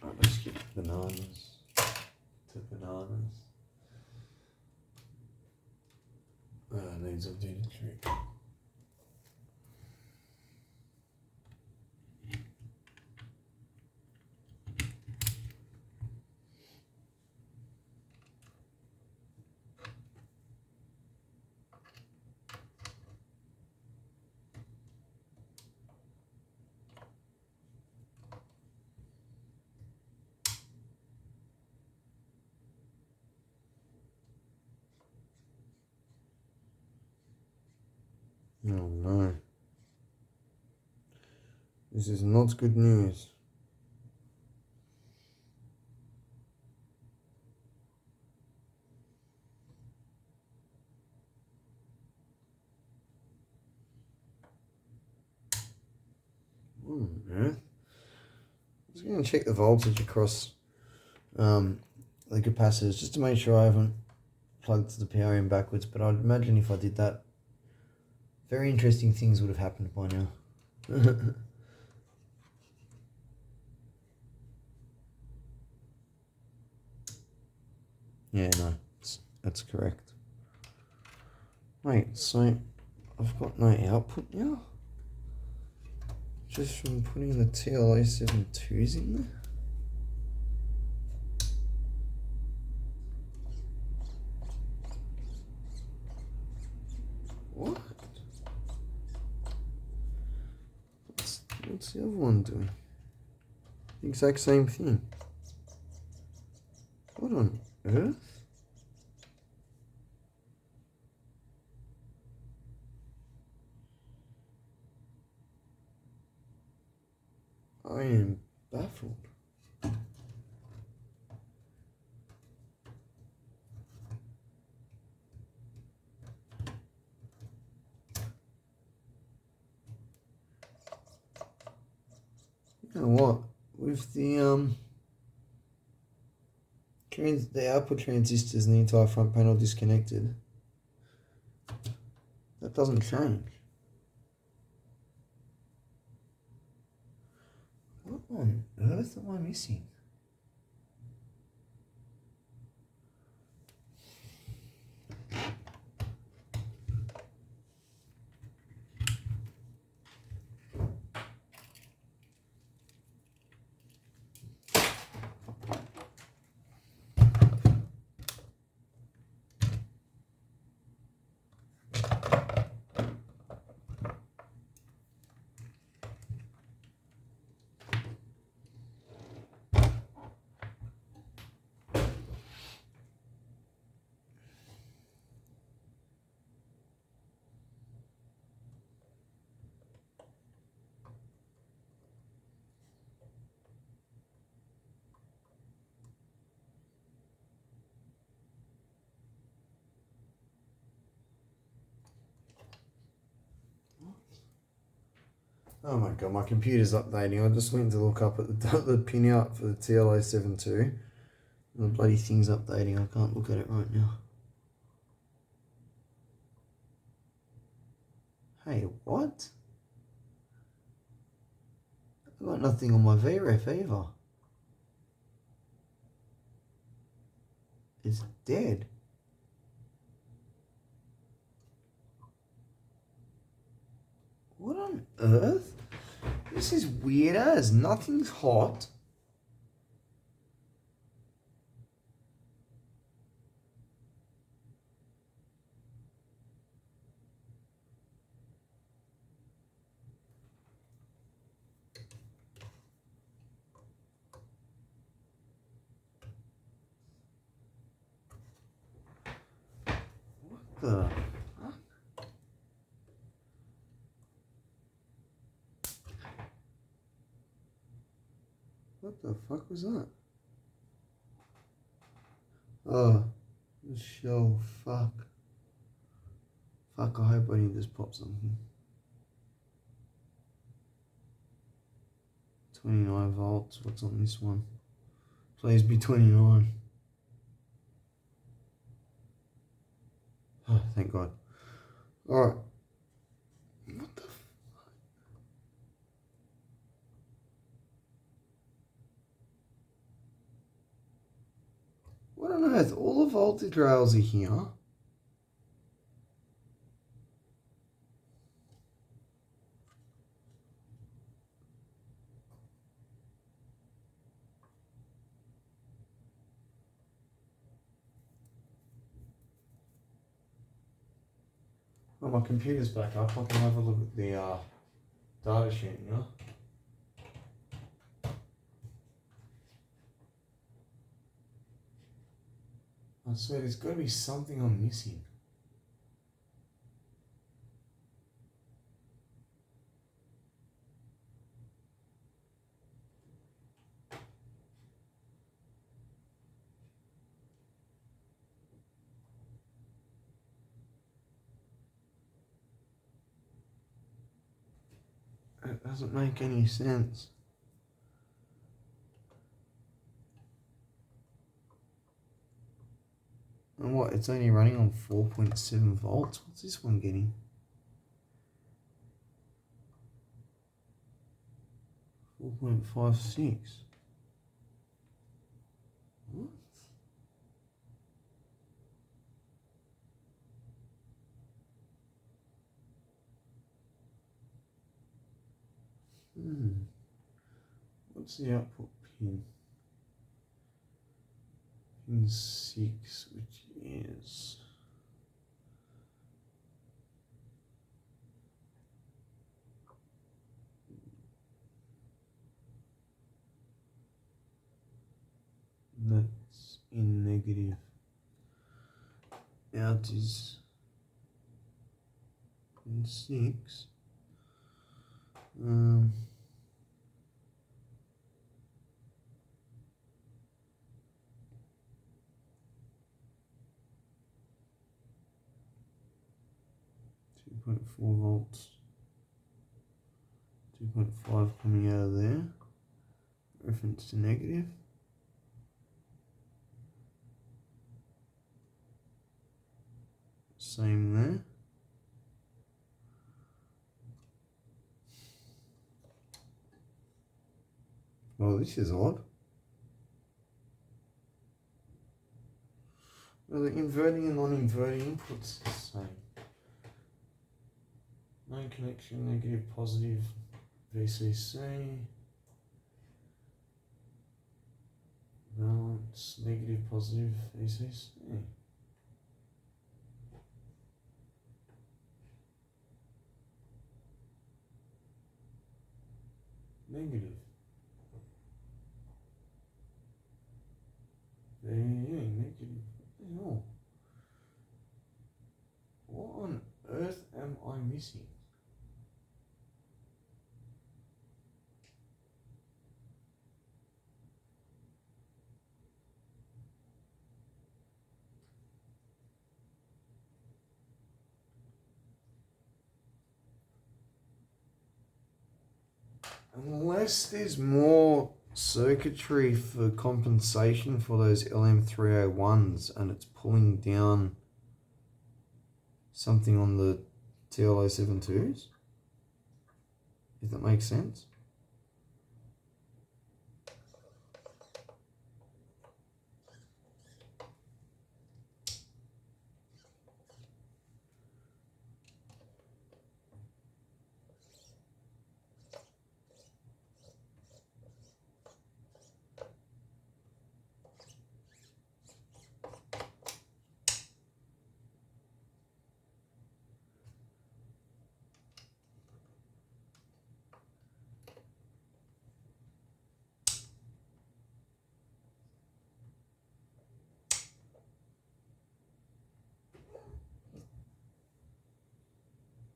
let's get bananas to bananas. Needs of doing a trick. Oh no. This is not good news. What on earth? I was going to check the voltage across the capacitors just to make sure I haven't plugged the power in backwards, but I'd imagine if I did that, very interesting things would have happened by now. Yeah, no, that's correct. Wait, so I've got no output now? Just from putting the TLA72s in there? What? What's the other one doing? The exact same thing. What on earth? I am baffled. You know what? With the output transistors and the entire front panel disconnected, that doesn't change. What on earth am I missing? Oh my god, my computer's updating. I just went to look up at the pinout for the TLA72. And the bloody thing's updating. I can't look at it right now. Hey, what? I've got nothing on my VREF either. It's dead. What on earth? This is weird as. Nothing's hot. What the fuck? What the fuck was that? Oh, the show. Fuck. Fuck, I hope I didn't just pop something. 29 volts. What's on this one? Please be 29. Oh, thank God. Alright. What the fuck? What on earth? All the voltage rails are here. Well, my computer's back up. I can have a look at the data sheet now. I swear there's got to be something I'm missing. Doesn't make any sense. And what, it's only running on 4.7 volts? What's this one getting? 4.56. What? What's the output pin? Pin 6, which is... That's in negative. Out is in 6. 2.4 volts, 2.5 coming out of there, reference to negative. Same there. Well, this is odd. Well, the inverting and non-inverting inputs are the same. No connection, negative, positive, VCC. Balance, negative, positive, VCC. Negative. Negative. What the hell? What on earth am I missing? Unless there's more circuitry for compensation for those LM301s and it's pulling down something on the TL072s, if that makes sense.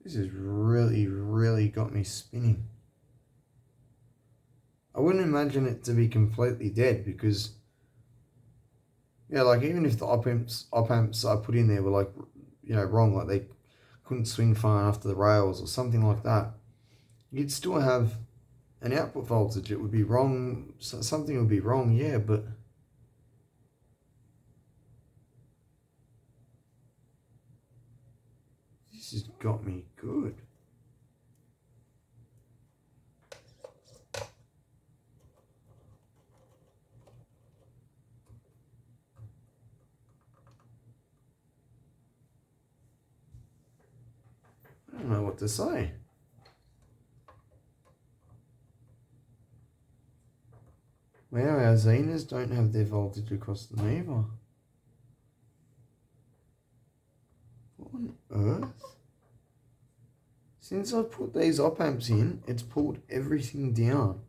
This has really got me spinning. I wouldn't imagine it to be completely dead because, yeah, like even if the op-amps I put in there were like, you know, wrong, like they couldn't swing far enough to the rails or something like that, you'd still have an output voltage. It would be wrong, something would be wrong, yeah, but this has got me good. I don't know what to say. Wow, our Zenas don't have their voltage across them either. What on earth? Since I've put these op-amps in, it's pulled everything down.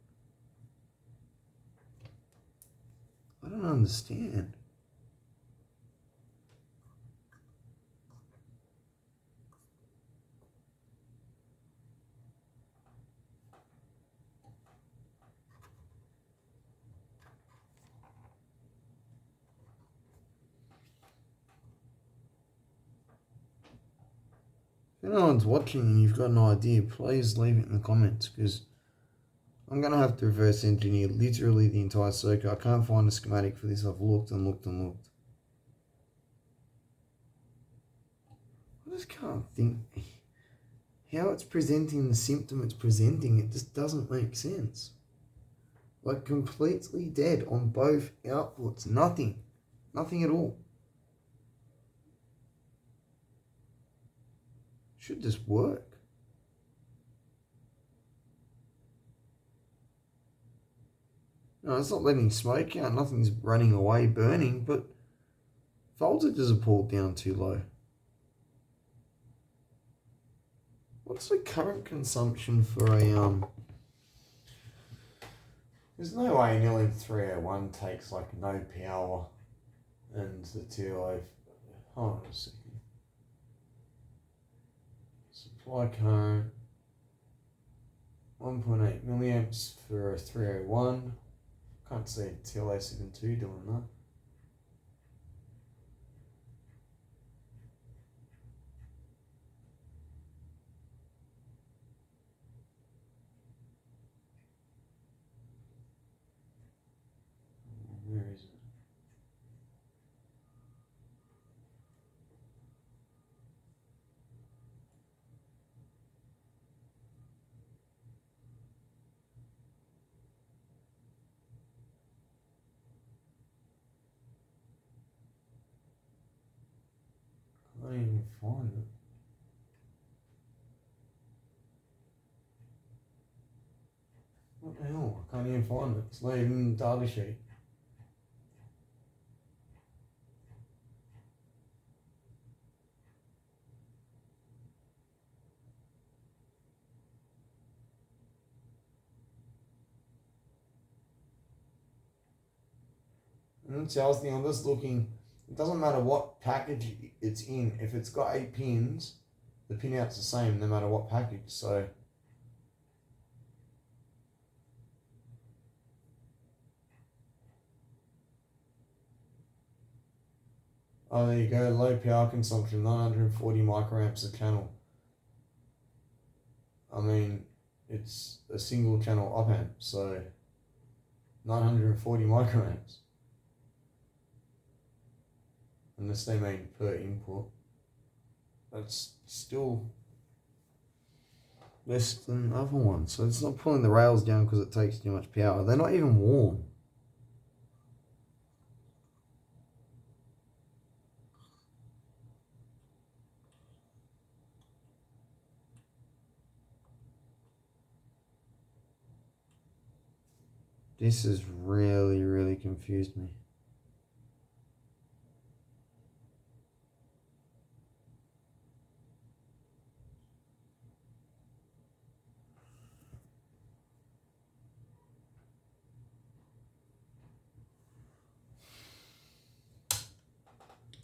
I don't understand. If anyone's watching and you've got an idea, please leave it in the comments because I'm going to have to reverse engineer literally the entire circuit. I can't find a schematic for this. I've looked and looked and looked. I just can't think how it's presenting the symptom it's presenting. It just doesn't make sense. Like completely dead on both outputs. Nothing. Nothing at all. Should just work. No, it's not letting smoke out. Nothing's running away, burning, but voltages are pulled down too low. What's the current consumption for a There's no way an LM301 takes like no power and the TLO. Hold on a second. Supply current 1.8 milliamps for a 301. Can't see a TLO72 doing that. Where is it? I can't even find it. What the hell? I can't even find it. It's not even in the data sheet. And it tells me, I'm just looking, it doesn't matter what package it's in. If it's got 8 pins, the pinout's the same no matter what package. So oh, there you go. Low power consumption, 940 microamps a channel. I mean, it's a single channel opamp, so 940 microamps. Unless they mean per input. That's still less than other ones. So it's not pulling the rails down because it takes too much power. They're not even warm. This has really, really confused me.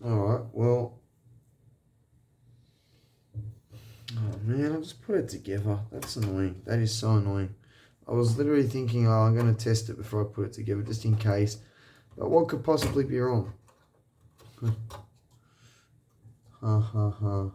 Alright, well. Oh man, I just put it together. That's annoying. That is so annoying. I was literally thinking, oh, I'm going to test it before I put it together, just in case. But what could possibly be wrong? Ha ha ha.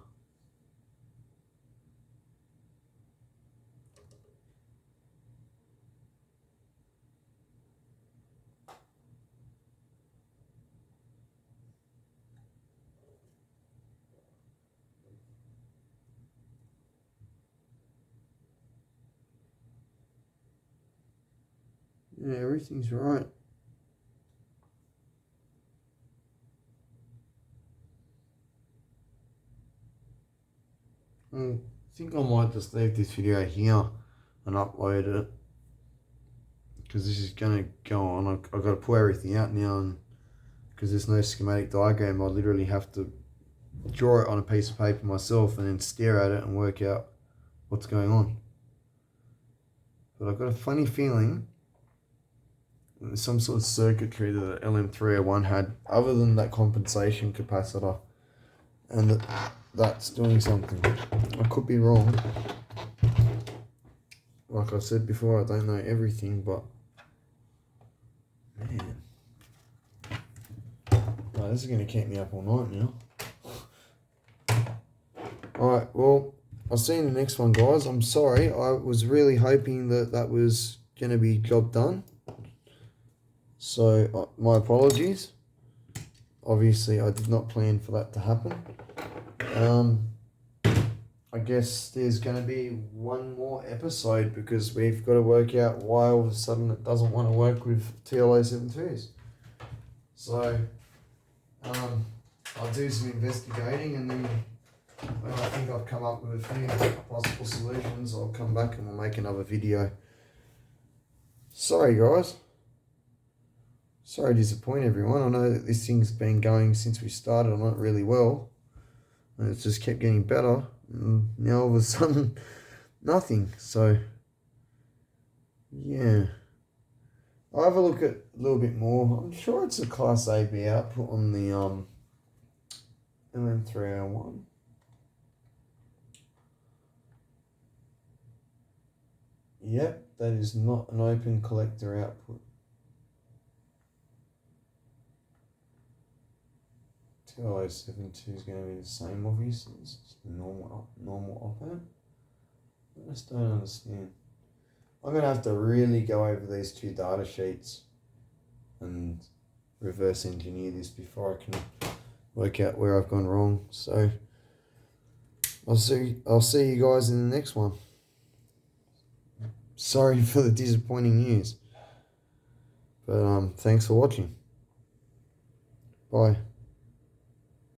Yeah, everything's right. I think I might just leave this video here and upload it, because this is going to go on. I've got to pull everything out now, and because there's no schematic diagram, I literally have to draw it on a piece of paper myself and then stare at it and work out what's going on. But I've got a funny feeling there's some sort of circuitry that the LM301 had other than that compensation capacitor, and that's doing something. I could be wrong. Like I said before, I don't know everything, but man, oh, this is going to keep me up all night now. Alright, well, I'll see you in the next one, guys. I'm sorry, I was really hoping that was going to be job done. So my apologies. Obviously, I did not plan for that to happen. I guess there's going to be one more episode because we've got to work out why all of a sudden it doesn't want to work with TLA72s. So I'll do some investigating, and then when I think I've come up with a few possible solutions, I'll come back and we'll make another video. Sorry guys. Sorry to disappoint everyone. I know that this thing's been going since we started on it really well. And it's just kept getting better. And now all of a sudden, nothing. So, yeah. I'll have a look at a little bit more. I'm sure it's a Class AB output on the LM301. Yep, that is not an open collector output. TLA72 is going to be the same, obviously. It's just normal opamp. I just don't understand. I'm going to have to really go over these two data sheets and reverse engineer this before I can work out where I've gone wrong. So I'll see you guys in the next one. Sorry for the disappointing news. But thanks for watching. Bye.